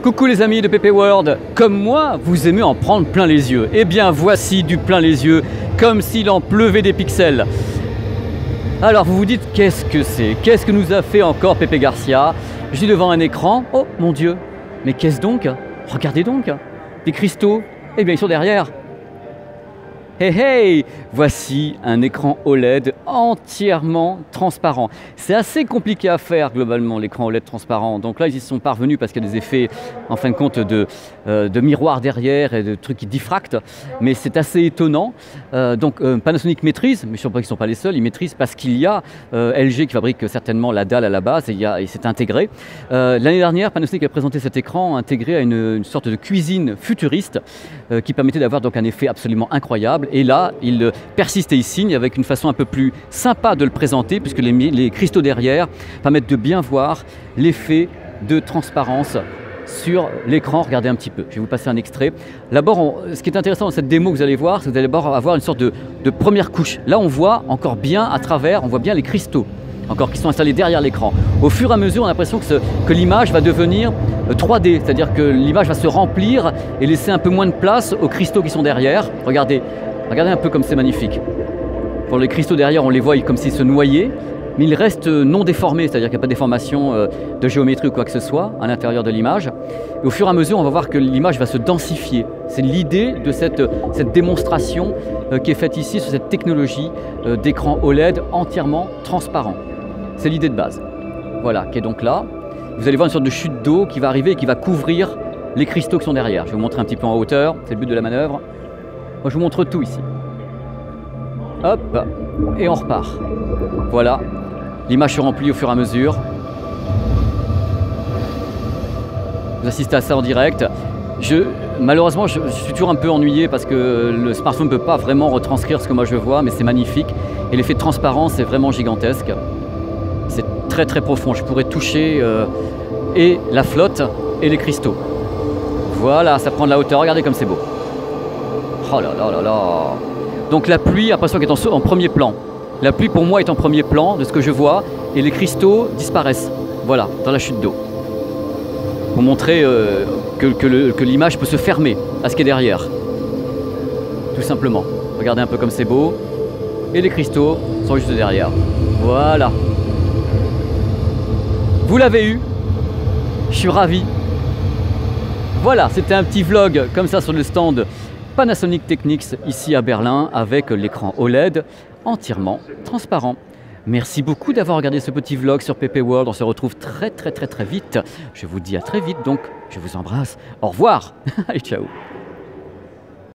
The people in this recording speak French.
Coucou les amis de PP World, comme moi, vous aimez en prendre plein les yeux. Eh bien voici du plein les yeux, comme s'il en pleuvait des pixels. Alors vous vous dites, qu'est-ce que c'est? Qu'est-ce que nous a fait encore Pepe Garcia? Je suis devant un écran, oh mon Dieu, mais qu'est-ce donc? Regardez donc, des cristaux, eh bien ils sont derrière. Hey hey, voici un écran OLED entièrement transparent. C'est assez compliqué à faire globalement l'écran OLED transparent. Donc là ils y sont parvenus parce qu'il y a des effets en fin de compte de miroir derrière et de trucs qui diffractent. Mais c'est assez étonnant. Panasonic maîtrise, mais je ne suis pas qu'ils ne sont pas les seuls, ils maîtrisent parce qu'il y a LG qui fabrique certainement la dalle à la base et c'est intégré. L'année dernière Panasonic a présenté cet écran intégré à une sorte de cuisine futuriste qui permettait d'avoir donc un effet absolument incroyable. Et là, il persiste et il signe avec une façon un peu plus sympa de le présenter puisque les cristaux derrière permettent de bien voir l'effet de transparence sur l'écran. Regardez un petit peu, je vais vous passer un extrait. D'abord, ce qui est intéressant dans cette démo que vous allez voir, c'est que vous allez d'abord avoir une sorte de première couche. Là, on voit encore bien à travers, on voit bien les cristaux encore qui sont installés derrière l'écran. Au fur et à mesure, on a l'impression que l'image va devenir 3D, c'est-à-dire que l'image va se remplir et laisser un peu moins de place aux cristaux qui sont derrière. Regardez un peu comme c'est magnifique. Pour les cristaux derrière, on les voit comme s'ils se noyaient, mais ils restent non déformés, c'est-à-dire qu'il n'y a pas de déformation de géométrie ou quoi que ce soit à l'intérieur de l'image. Au fur et à mesure, on va voir que l'image va se densifier. C'est l'idée de cette démonstration qui est faite ici sur cette technologie d'écran OLED entièrement transparent. C'est l'idée de base. Voilà, qui est donc là. Vous allez voir une sorte de chute d'eau qui va arriver et qui va couvrir les cristaux qui sont derrière. Je vais vous montrer un petit peu en hauteur, c'est le but de la manœuvre. Moi, je vous montre tout ici. Hop, et on repart. Voilà, l'image se remplit au fur et à mesure. Vous assistez à ça en direct. Malheureusement, je suis toujours un peu ennuyé parce que le smartphone ne peut pas vraiment retranscrire ce que moi je vois, mais c'est magnifique. Et l'effet de transparence est vraiment gigantesque. C'est très très profond. Je pourrais toucher et la flotte et les cristaux. Voilà, ça prend de la hauteur. Regardez comme c'est beau. Oh là là là là. Donc la pluie, l'impression qu'elle est en premier plan. La pluie pour moi est en premier plan de ce que je vois et les cristaux disparaissent. Voilà, dans la chute d'eau. Pour montrer que l'image peut se fermer à ce qui est derrière. Tout simplement. Regardez un peu comme c'est beau. Et les cristaux sont juste derrière. Voilà. Vous l'avez eu. Je suis ravi. Voilà, c'était un petit vlog comme ça sur le stand Panasonic Technics ici à Berlin avec l'écran OLED entièrement transparent. Merci beaucoup d'avoir regardé ce petit vlog sur PP World. On se retrouve très vite. Je vous dis à très vite donc. Je vous embrasse. Au revoir. Allez, ciao.